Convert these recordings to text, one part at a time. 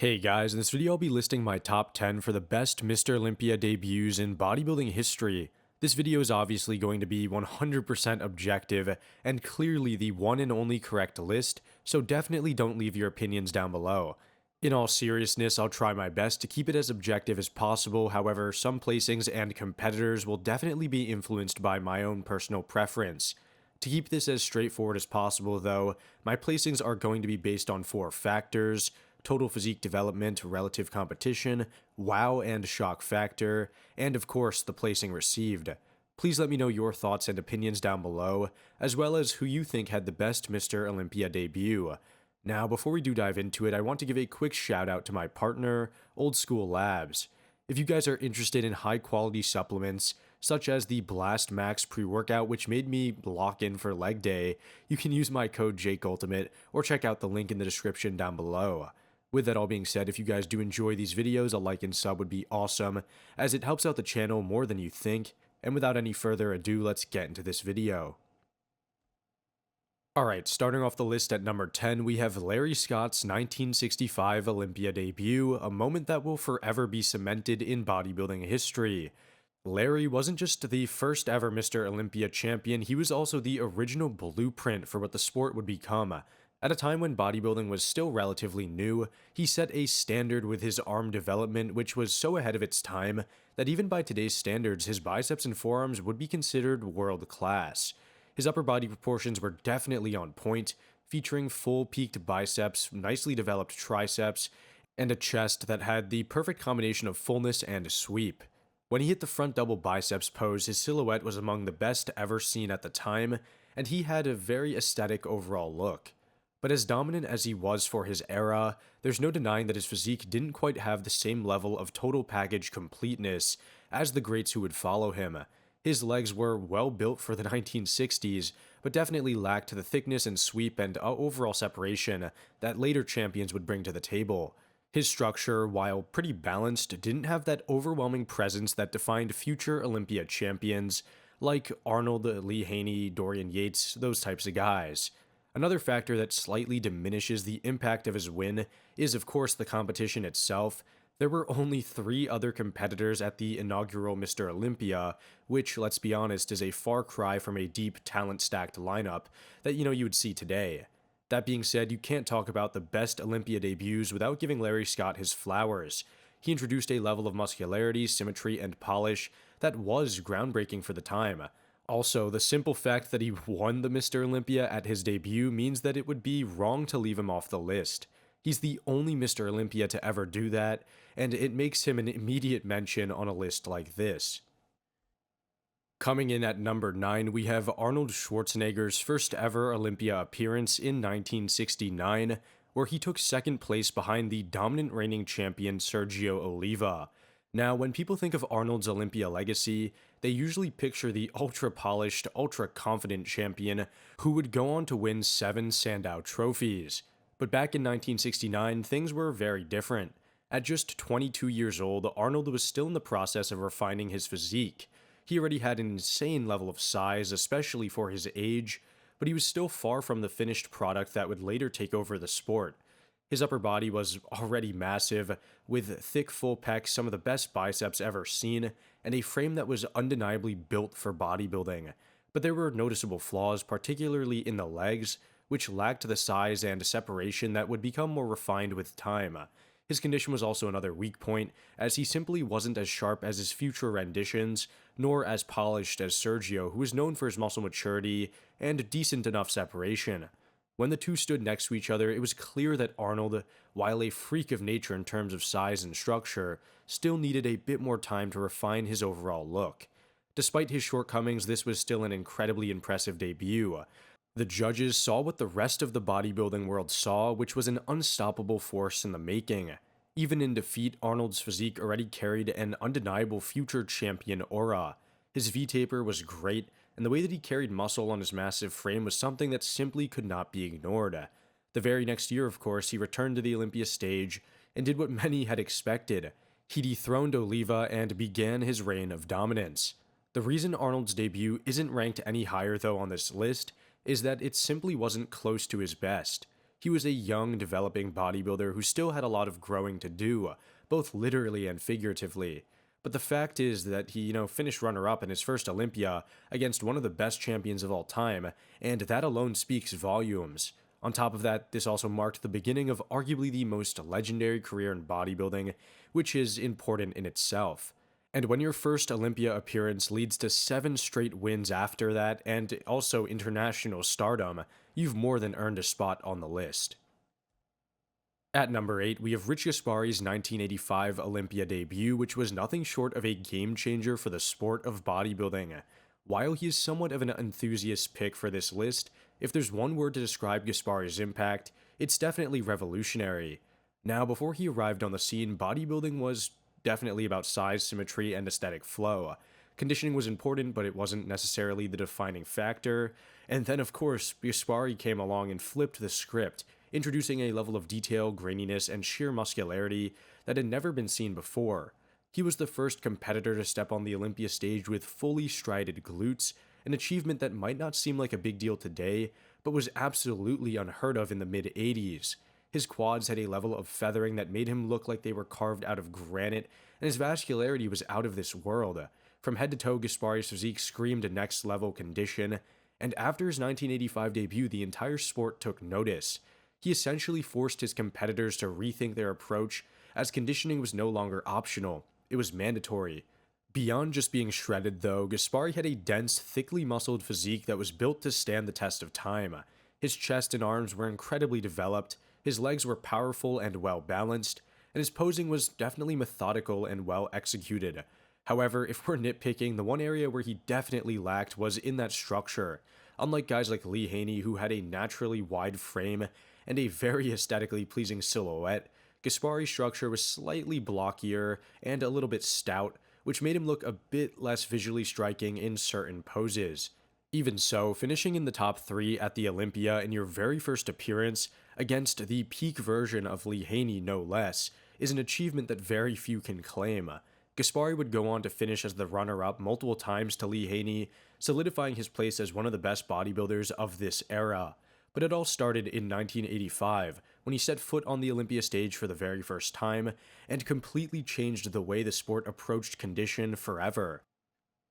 Hey guys, in this video I'll be listing my top 10 for the best Mr. Olympia debuts in bodybuilding history. This video is obviously going to be 100% objective and clearly the one and only correct list, so definitely don't leave your opinions down below. In all seriousness, I'll try my best to keep it as objective as possible, however, some placings and competitors will definitely be influenced by my own personal preference. To keep this as straightforward as possible though, my placings are going to be based on 4 factors: total physique development, relative competition, wow and shock factor, and of course the placing received. Please let me know your thoughts and opinions down below, as well as who you think had the best Mr. Olympia debut. Now, before we do dive into it, I want to give a quick shout out to my partner, Old School Labs. If you guys are interested in high quality supplements, such as the Blast Max pre-workout which made me lock in for leg day, you can use my code JakeUltimate or check out the link in the description down below. With that all being said, if you guys do enjoy these videos, a like and sub would be awesome, as it helps out the channel more than you think, and without any further ado, let's get into this video. Alright, starting off the list at number 10, we have Larry Scott's 1965 Olympia debut, a moment that will forever be cemented in bodybuilding history. Larry wasn't just the first ever Mr. Olympia champion, he was also the original blueprint for what the sport would become. At a time when bodybuilding was still relatively new, he set a standard with his arm development which was so ahead of its time that even by today's standards, his biceps and forearms would be considered world class. His upper body proportions were definitely on point, featuring full peaked biceps, nicely developed triceps, and a chest that had the perfect combination of fullness and sweep. When he hit the front double biceps pose, his silhouette was among the best ever seen at the time, and he had a very aesthetic overall look. But as dominant as he was for his era, there's no denying that his physique didn't quite have the same level of total package completeness as the greats who would follow him. His legs were well built for the 1960s, but definitely lacked the thickness and sweep and overall separation that later champions would bring to the table. His structure, while pretty balanced, didn't have that overwhelming presence that defined future Olympia champions like Arnold, Haney, Dorian Yates, those types of guys. Another factor that slightly diminishes the impact of his win is of course the competition itself. There were only 3 other competitors at the inaugural Mr. Olympia, which, let's be honest, is a far cry from a deep talent-stacked lineup that you would see today. That being said, you can't talk about the best Olympia debuts without giving Larry Scott his flowers. He introduced a level of muscularity, symmetry, and polish that was groundbreaking for the time. Also, the simple fact that he won the Mr. Olympia at his debut means that it would be wrong to leave him off the list. He's the only Mr. Olympia to ever do that, and it makes him an immediate mention on a list like this. Coming in at number 9, we have Arnold Schwarzenegger's first ever Olympia appearance in 1969, where he took second place behind the dominant reigning champion Sergio Oliva. Now, when people think of Arnold's Olympia legacy, they usually picture the ultra-polished, ultra-confident champion who would go on to win 7 Sandow trophies. But back in 1969, things were very different. At just 22 years old, Arnold was still in the process of refining his physique. He already had an insane level of size, especially for his age, but he was still far from the finished product that would later take over the sport. His upper body was already massive, with thick full pecs, some of the best biceps ever seen, and a frame that was undeniably built for bodybuilding. But there were noticeable flaws, particularly in the legs, which lacked the size and separation that would become more refined with time. His condition was also another weak point, as he simply wasn't as sharp as his future renditions, nor as polished as Sergio, who was known for his muscle maturity and decent enough separation. When the two stood next to each other, it was clear that Arnold, while a freak of nature in terms of size and structure, still needed a bit more time to refine his overall look. Despite his shortcomings, this was still an incredibly impressive debut. The judges saw what the rest of the bodybuilding world saw, which was an unstoppable force in the making. Even in defeat, Arnold's physique already carried an undeniable future champion aura. His V-taper was great, and the way that he carried muscle on his massive frame was something that simply could not be ignored. The very next year, of course, he returned to the Olympia stage and did what many had expected. He dethroned Oliva and began his reign of dominance. The reason Arnold's debut isn't ranked any higher though on this list is that it simply wasn't close to his best. He was a young, developing bodybuilder who still had a lot of growing to do, both literally and figuratively. But the fact is that he, finished runner-up in his first Olympia against one of the best champions of all time, and that alone speaks volumes. On top of that, this also marked the beginning of arguably the most legendary career in bodybuilding, which is important in itself. And when your first Olympia appearance leads to 7 straight wins after that, and also international stardom, you've more than earned a spot on the list. At number 8, we have Rich Gaspari's 1985 Olympia debut, which was nothing short of a game changer for the sport of bodybuilding. While he is somewhat of an enthusiast pick for this list, if there's one word to describe Gaspari's impact, it's definitely revolutionary. Now, before he arrived on the scene, bodybuilding was definitely about size, symmetry, and aesthetic flow. Conditioning was important, but it wasn't necessarily the defining factor. And then, of course, Gaspari came along and flipped the script, introducing a level of detail, graininess, and sheer muscularity that had never been seen before. He was the first competitor to step on the Olympia stage with fully strided glutes, an achievement that might not seem like a big deal today, but was absolutely unheard of in the mid-80s. His quads had a level of feathering that made him look like they were carved out of granite, and his vascularity was out of this world. From head to toe, Gaspari's physique screamed next-level condition, and after his 1985 debut, the entire sport took notice. He essentially forced his competitors to rethink their approach, as conditioning was no longer optional, it was mandatory. Beyond just being shredded, though, Gaspari had a dense, thickly muscled physique that was built to stand the test of time. His chest and arms were incredibly developed, his legs were powerful and well-balanced, and his posing was definitely methodical and well-executed. However, if we're nitpicking, the one area where he definitely lacked was in that structure. Unlike guys like Haney, who had a naturally wide frame and a very aesthetically pleasing silhouette, Gaspari's structure was slightly blockier and a little bit stout, which made him look a bit less visually striking in certain poses. Even so, finishing in the top 3 at the Olympia in your very first appearance, against the peak version of Haney no less, is an achievement that very few can claim. Gaspari would go on to finish as the runner-up multiple times to Haney, solidifying his place as one of the best bodybuilders of this era. But it all started in 1985, when he set foot on the Olympia stage for the very first time, and completely changed the way the sport approached condition forever.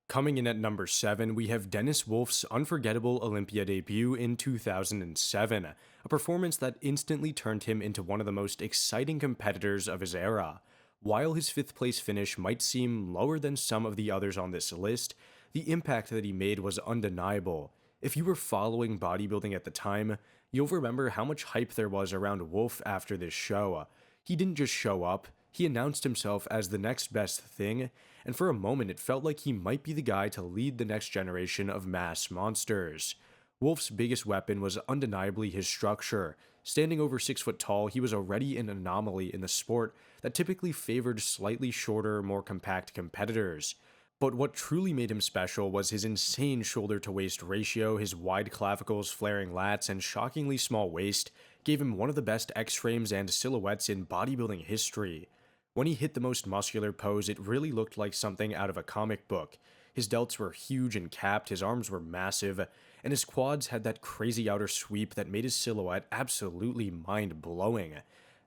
Coming in at number 7, we have Dennis Wolf's unforgettable Olympia debut in 2007, a performance that instantly turned him into one of the most exciting competitors of his era. While his 5th place finish might seem lower than some of the others on this list, the impact that he made was undeniable. If you were following bodybuilding at the time, you'll remember how much hype there was around Wolf after this show. He didn't just show up, he announced himself as the next best thing, and for a moment it felt like he might be the guy to lead the next generation of mass monsters. Wolf's biggest weapon was undeniably his structure. Standing over 6 foot tall, he was already an anomaly in the sport that typically favored slightly shorter, more compact competitors. But what truly made him special was his insane shoulder-to-waist ratio. His wide clavicles, flaring lats, and shockingly small waist gave him one of the best X-frames and silhouettes in bodybuilding history. When he hit the most muscular pose, it really looked like something out of a comic book. His delts were huge and capped, his arms were massive, and his quads had that crazy outer sweep that made his silhouette absolutely mind-blowing.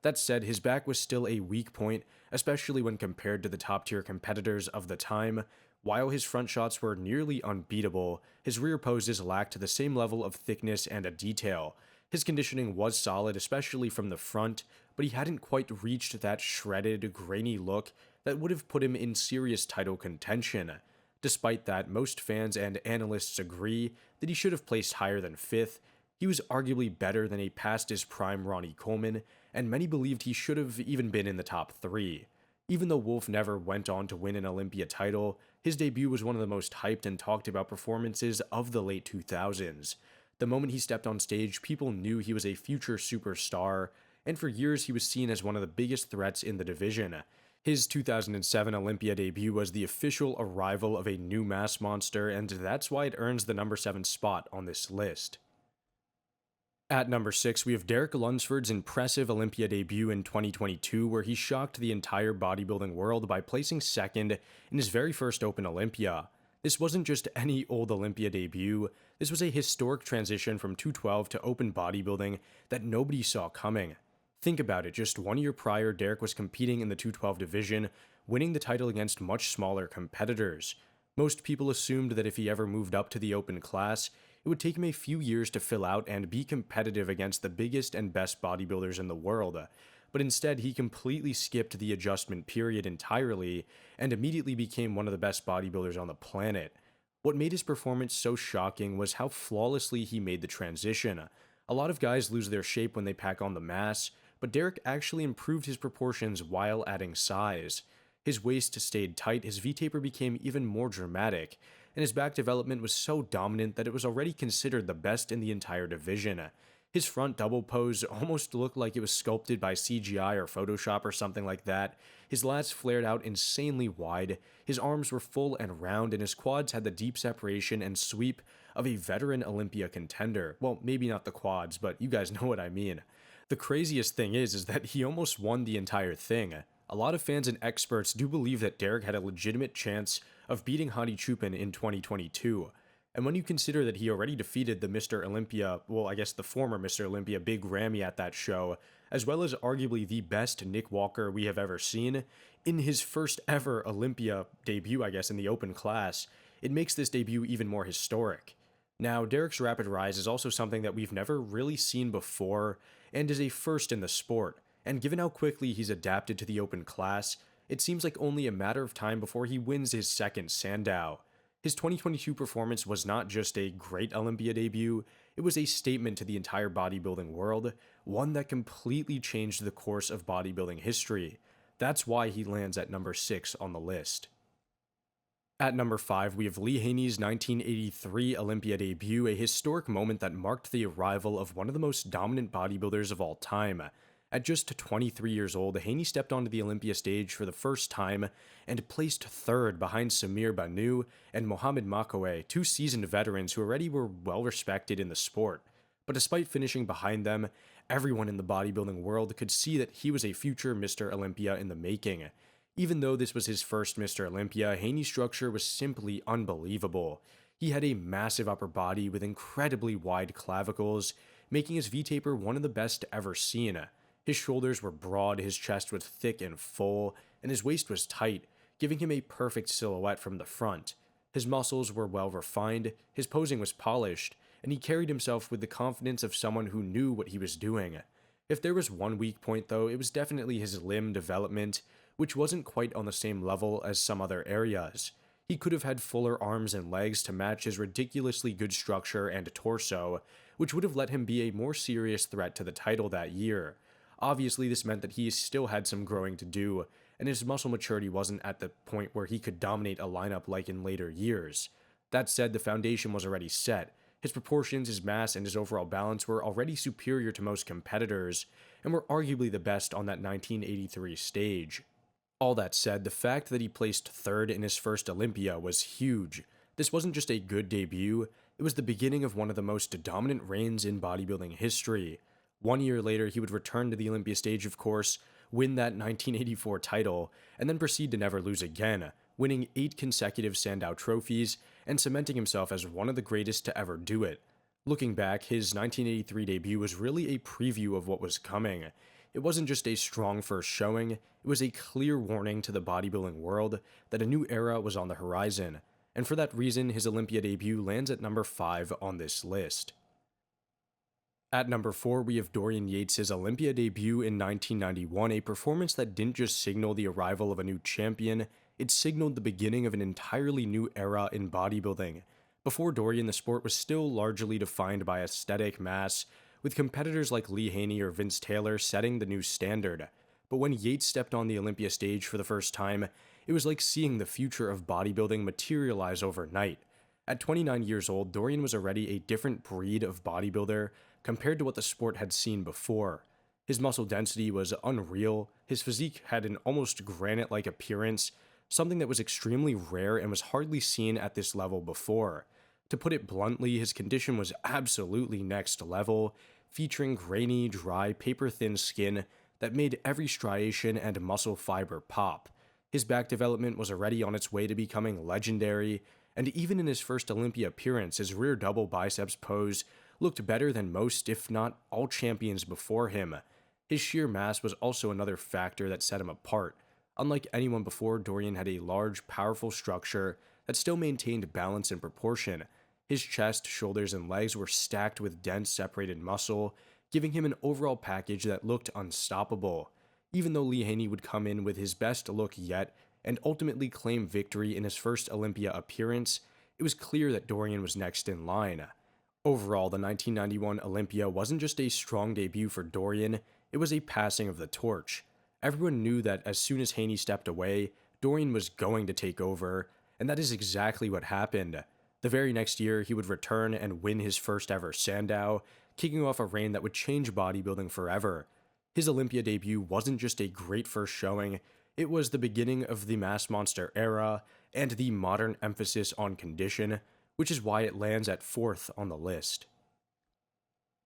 That said, his back was still a weak point, especially when compared to the top-tier competitors of the time. While his front shots were nearly unbeatable, his rear poses lacked the same level of thickness and detail. His conditioning was solid, especially from the front, but he hadn't quite reached that shredded, grainy look that would have put him in serious title contention. Despite that, most fans and analysts agree that he should have placed higher than 5th. He was arguably better than a past-his-prime Ronnie Coleman, and many believed he should have even been in the top 3. Even though Wolf never went on to win an Olympia title, his debut was one of the most hyped and talked about performances of the late 2000s. The moment he stepped on stage, people knew he was a future superstar, and for years he was seen as one of the biggest threats in the division. His 2007 Olympia debut was the official arrival of a new mass monster, and that's why it earns the number 7 spot on this list. At number 6, we have Derek Lunsford's impressive Olympia debut in 2022, where he shocked the entire bodybuilding world by placing 2nd in his very first Open Olympia. This wasn't just any old Olympia debut, this was a historic transition from 212 to open bodybuilding that nobody saw coming. Think about it, just 1 year prior, Derek was competing in the 212 division, winning the title against much smaller competitors. Most people assumed that if he ever moved up to the open class, it would take him a few years to fill out and be competitive against the biggest and best bodybuilders in the world. But instead, he completely skipped the adjustment period entirely and immediately became one of the best bodybuilders on the planet. What made his performance so shocking was how flawlessly he made the transition. A lot of guys lose their shape when they pack on the mass, but Derek actually improved his proportions while adding size. His waist stayed tight, his V-taper became even more dramatic, and his back development was so dominant that it was already considered the best in the entire division. His front double pose almost looked like it was sculpted by CGI or Photoshop or something like that. His lats flared out insanely wide, his arms were full and round, and his quads had the deep separation and sweep of a veteran Olympia contender. Well, maybe not the quads, but you guys know what I mean. The craziest thing is that he almost won the entire thing. A lot of fans and experts do believe that Derek had a legitimate chance of beating Haney in 2022. And when you consider that he already defeated the Mr. Olympia, well, I guess the former Mr. Olympia, Big Ramy at that show, as well as arguably the best Nick Walker we have ever seen, in his first ever Olympia debut, I guess, in the open class, it makes this debut even more historic. Now, Derek's rapid rise is also something that we've never really seen before, and is a first in the sport, and given how quickly he's adapted to the open class, it seems like only a matter of time before he wins his second Sandow. His 2022 performance was not just a great Olympia debut, it was a statement to the entire bodybuilding world, one that completely changed the course of bodybuilding history. That's why he lands at number 6 on the list. At number 5, we have Lee Haney's 1983 Olympia debut, a historic moment that marked the arrival of one of the most dominant bodybuilders of all time. At just 23 years old, Haney stepped onto the Olympia stage for the first time and placed third behind Samir Banu and Mohamed Makoué, two seasoned veterans who already were well respected in the sport. But despite finishing behind them, everyone in the bodybuilding world could see that he was a future Mr. Olympia in the making. Even though this was his first Mr. Olympia, Haney's structure was simply unbelievable. He had a massive upper body with incredibly wide clavicles, making his V-taper one of the best ever seen. His shoulders were broad, his chest was thick and full, and his waist was tight, giving him a perfect silhouette from the front. His muscles were well refined, his posing was polished, and he carried himself with the confidence of someone who knew what he was doing. If there was one weak point though, it was definitely his limb development, which wasn't quite on the same level as some other areas. He could have had fuller arms and legs to match his ridiculously good structure and torso, which would have let him be a more serious threat to the title that year. Obviously, this meant that he still had some growing to do, and his muscle maturity wasn't at the point where he could dominate a lineup like in later years. That said, the foundation was already set. His proportions, his mass, and his overall balance were already superior to most competitors, and were arguably the best on that 1983 stage. All that said, the fact that he placed third in his first Olympia was huge. This wasn't just a good debut, it was the beginning of one of the most dominant reigns in bodybuilding history. 1 year later, he would return to the Olympia stage, of course, win that 1984 title, and then proceed to never lose again, winning 8 consecutive Sandow trophies and cementing himself as one of the greatest to ever do it. Looking back, his 1983 debut was really a preview of what was coming. It wasn't just a strong first showing, it was a clear warning to the bodybuilding world that a new era was on the horizon, and for that reason, his Olympia debut lands at number 5 on this list. At number 4, we have Dorian Yates' Olympia debut in 1991, a performance that didn't just signal the arrival of a new champion, it signaled the beginning of an entirely new era in bodybuilding. Before Dorian, the sport was still largely defined by aesthetic mass, with competitors like Lee Haney or Vince Taylor setting the new standard. But when Yates stepped on the Olympia stage for the first time, it was like seeing the future of bodybuilding materialize overnight. At 29 years old, Dorian was already a different breed of bodybuilder compared to what the sport had seen before. His muscle density was unreal, his physique had an almost granite-like appearance, something that was extremely rare and was hardly seen at this level before. To put it bluntly, his condition was absolutely next level, featuring grainy, dry, paper-thin skin that made every striation and muscle fiber pop. His back development was already on its way to becoming legendary, and even in his first Olympia appearance, his rear double biceps pose looked better than most, if not all, champions before him. His sheer mass was also another factor that set him apart. Unlike anyone before, Dorian had a large, powerful structure that still maintained balance and proportion. His chest, shoulders, and legs were stacked with dense, separated muscle, giving him an overall package that looked unstoppable. Even though Haney would come in with his best look yet and ultimately claim victory in his first Olympia appearance, it was clear that Dorian was next in line. Overall, the 1991 Olympia wasn't just a strong debut for Dorian, it was a passing of the torch. Everyone knew that as soon as Haney stepped away, Dorian was going to take over, and that is exactly what happened. The very next year, he would return and win his first ever Sandow, kicking off a reign that would change bodybuilding forever. His Olympia debut wasn't just a great first showing, it was the beginning of the Mass Monster era and the modern emphasis on condition, which is why it lands at 4th on the list.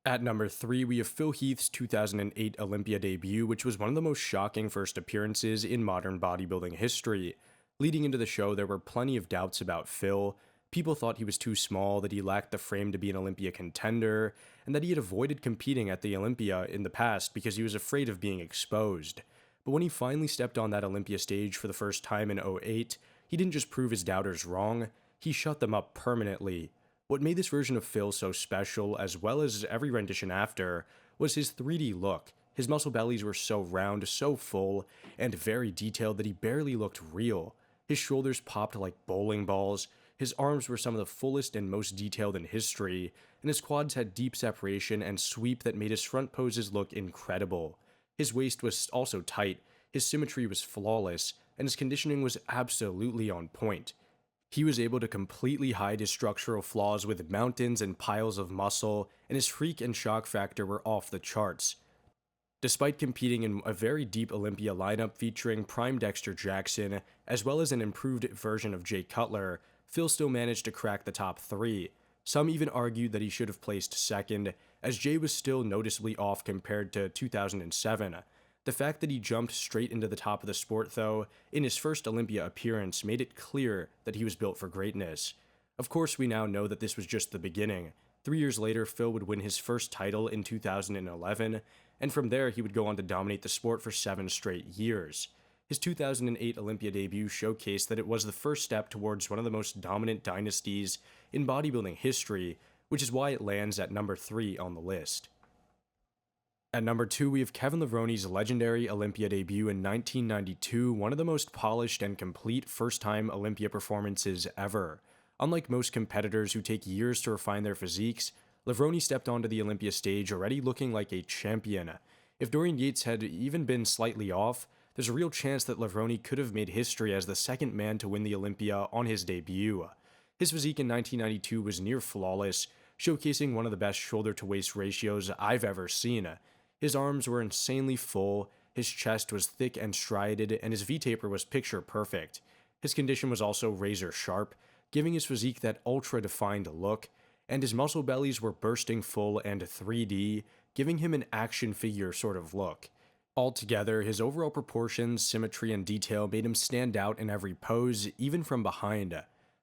At number 3, we have Phil Heath's 2008 Olympia debut, which was one of the most shocking first appearances in modern bodybuilding history. Leading into the show, there were plenty of doubts about Phil. People thought he was too small, that he lacked the frame to be an Olympia contender, and that he had avoided competing at the Olympia in the past because he was afraid of being exposed. But when he finally stepped on that Olympia stage for the first time in 2008, he didn't just prove his doubters wrong, he shut them up permanently. What made this version of Phil so special, as well as every rendition after, was his 3D look. His muscle bellies were so round, so full, and very detailed that he barely looked real. His shoulders popped like bowling balls, his arms were some of the fullest and most detailed in history, and his quads had deep separation and sweep that made his front poses look incredible. His waist was also tight, his symmetry was flawless, and his conditioning was absolutely on point. He was able to completely hide his structural flaws with mountains and piles of muscle, and his freak and shock factor were off the charts. Despite competing in a very deep Olympia lineup featuring prime Dexter Jackson, as well as an improved version of Jay Cutler, Phil still managed to crack the top 3. Some even argued that he should have placed second, as Jay was still noticeably off compared to 2007. The fact that he jumped straight into the top of the sport, though, in his first Olympia appearance made it clear that he was built for greatness. Of course, we now know that this was just the beginning. 3 years later, Phil would win his first title in 2011, and from there he would go on to dominate the sport for 7 straight years. His 2008 Olympia debut showcased that it was the first step towards one of the most dominant dynasties in bodybuilding history, which is why it lands at number 3 on the list. At number 2, we have Kevin Levrone's legendary Olympia debut in 1992, one of the most polished and complete first-time Olympia performances ever. Unlike most competitors who take years to refine their physiques, Levrone stepped onto the Olympia stage already looking like a champion. If Dorian Yates had even been slightly off, there's a real chance that Levrone could have made history as the second man to win the Olympia on his debut. His physique in 1992 was near flawless, showcasing one of the best shoulder-to-waist ratios I've ever seen. His arms were insanely full, his chest was thick and striated, and his V-taper was picture-perfect. His condition was also razor-sharp, giving his physique that ultra-defined look, and his muscle bellies were bursting full and 3D, giving him an action figure sort of look. Altogether, his overall proportions, symmetry, and detail made him stand out in every pose, even from behind.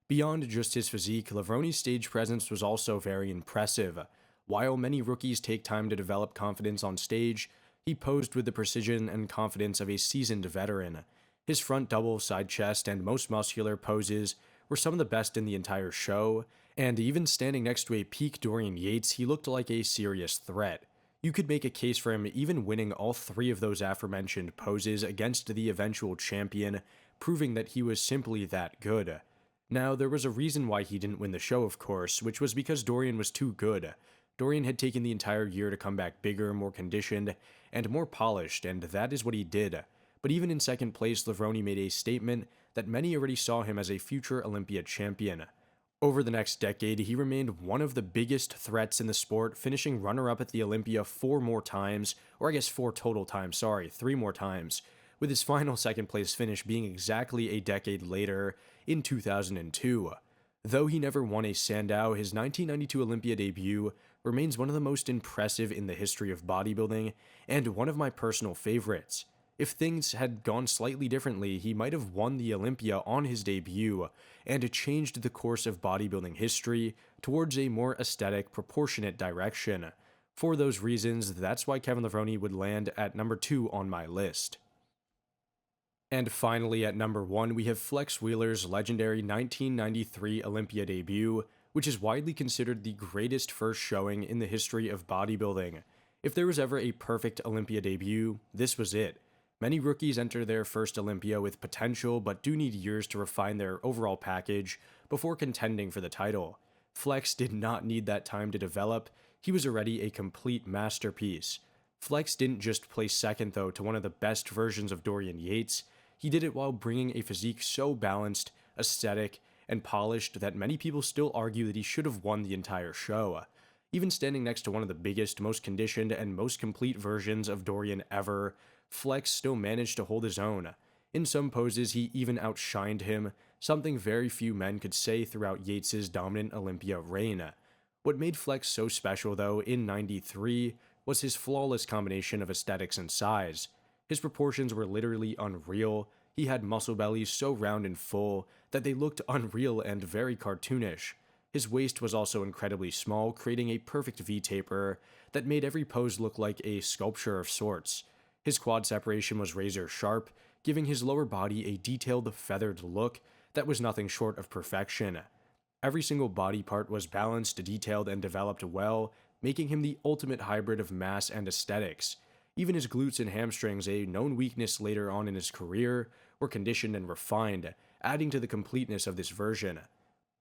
Beyond just his physique, Levrone's stage presence was also very impressive. While many rookies take time to develop confidence on stage, he posed with the precision and confidence of a seasoned veteran. His front double, side chest, and most muscular poses were some of the best in the entire show, and even standing next to a peak Dorian Yates, he looked like a serious threat. You could make a case for him even winning all 3 of those aforementioned poses against the eventual champion, proving that he was simply that good. Now, there was a reason why he didn't win the show, of course, which was because Dorian was too good. Dorian had taken the entire year to come back bigger, more conditioned, and more polished, and that is what he did. But even in second place, Levrone made a statement that many already saw him as a future Olympia champion. Over the next decade, he remained one of the biggest threats in the sport, finishing runner-up at the Olympia 4 more times, or I guess 4 total times, 3 more times, with his final second place finish being exactly a decade later, in 2002. Though he never won a Sandow, his 1992 Olympia debut remains one of the most impressive in the history of bodybuilding, and one of my personal favorites. If things had gone slightly differently, he might have won the Olympia on his debut and changed the course of bodybuilding history towards a more aesthetic, proportionate direction. For those reasons, that's why Kevin Levrone would land at number 2 on my list. And finally, at number 1, we have Flex Wheeler's legendary 1993 Olympia debut, which is widely considered the greatest first showing in the history of bodybuilding. If there was ever a perfect Olympia debut, this was it. Many rookies enter their first Olympia with potential but do need years to refine their overall package before contending for the title. Flex did not need that time to develop, he was already a complete masterpiece. Flex didn't just place second though to one of the best versions of Dorian Yates, he did it while bringing a physique so balanced, aesthetic, and polished that many people still argue that he should have won the entire show. Even standing next to one of the biggest, most conditioned, and most complete versions of Dorian ever, Flex still managed to hold his own. In some poses, he even outshined him, something very few men could say throughout Yates' dominant Olympia reign. What made Flex so special, though, in '93 was his flawless combination of aesthetics and size. His proportions were literally unreal. He had muscle bellies so round and full that they looked unreal and very cartoonish. His waist was also incredibly small, creating a perfect V-taper that made every pose look like a sculpture of sorts. His quad separation was razor sharp, giving his lower body a detailed, feathered look that was nothing short of perfection. Every single body part was balanced, detailed, and developed well, making him the ultimate hybrid of mass and aesthetics. Even his glutes and hamstrings, a known weakness later on in his career, were conditioned and refined, adding to the completeness of this version.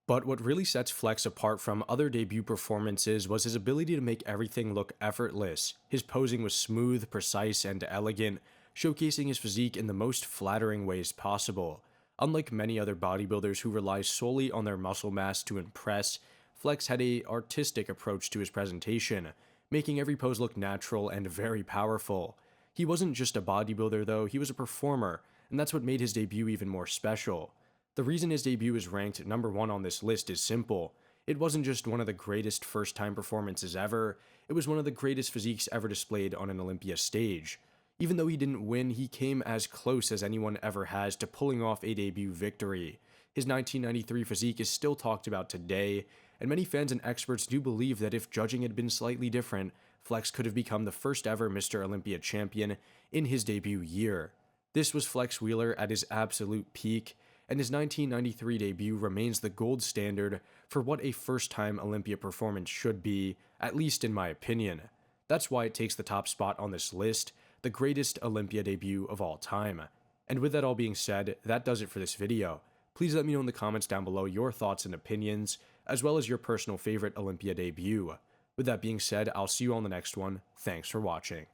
But what really sets Flex apart from other debut performances was his ability to make everything look effortless. His posing was smooth, precise, and elegant, showcasing his physique in the most flattering ways possible. Unlike many other bodybuilders who rely solely on their muscle mass to impress, Flex had an artistic approach to his presentation, making every pose look natural and very powerful. He wasn't just a bodybuilder though, he was a performer, and that's what made his debut even more special. The reason his debut is ranked number 1 on this list is simple. It wasn't just one of the greatest first-time performances ever, it was one of the greatest physiques ever displayed on an Olympia stage. Even though he didn't win, he came as close as anyone ever has to pulling off a debut victory. His 1993 physique is still talked about today, and many fans and experts do believe that if judging had been slightly different, Flex could have become the first ever Mr. Olympia champion in his debut year. This was Flex Wheeler at his absolute peak, and his 1993 debut remains the gold standard for what a first-time Olympia performance should be, at least in my opinion. That's why it takes the top spot on this list, the greatest Olympia debut of all time. And with that all being said, that does it for this video. Please let me know in the comments down below your thoughts and opinions, as well as your personal favorite Olympia debut. With that being said, I'll see you on the next one. Thanks for watching.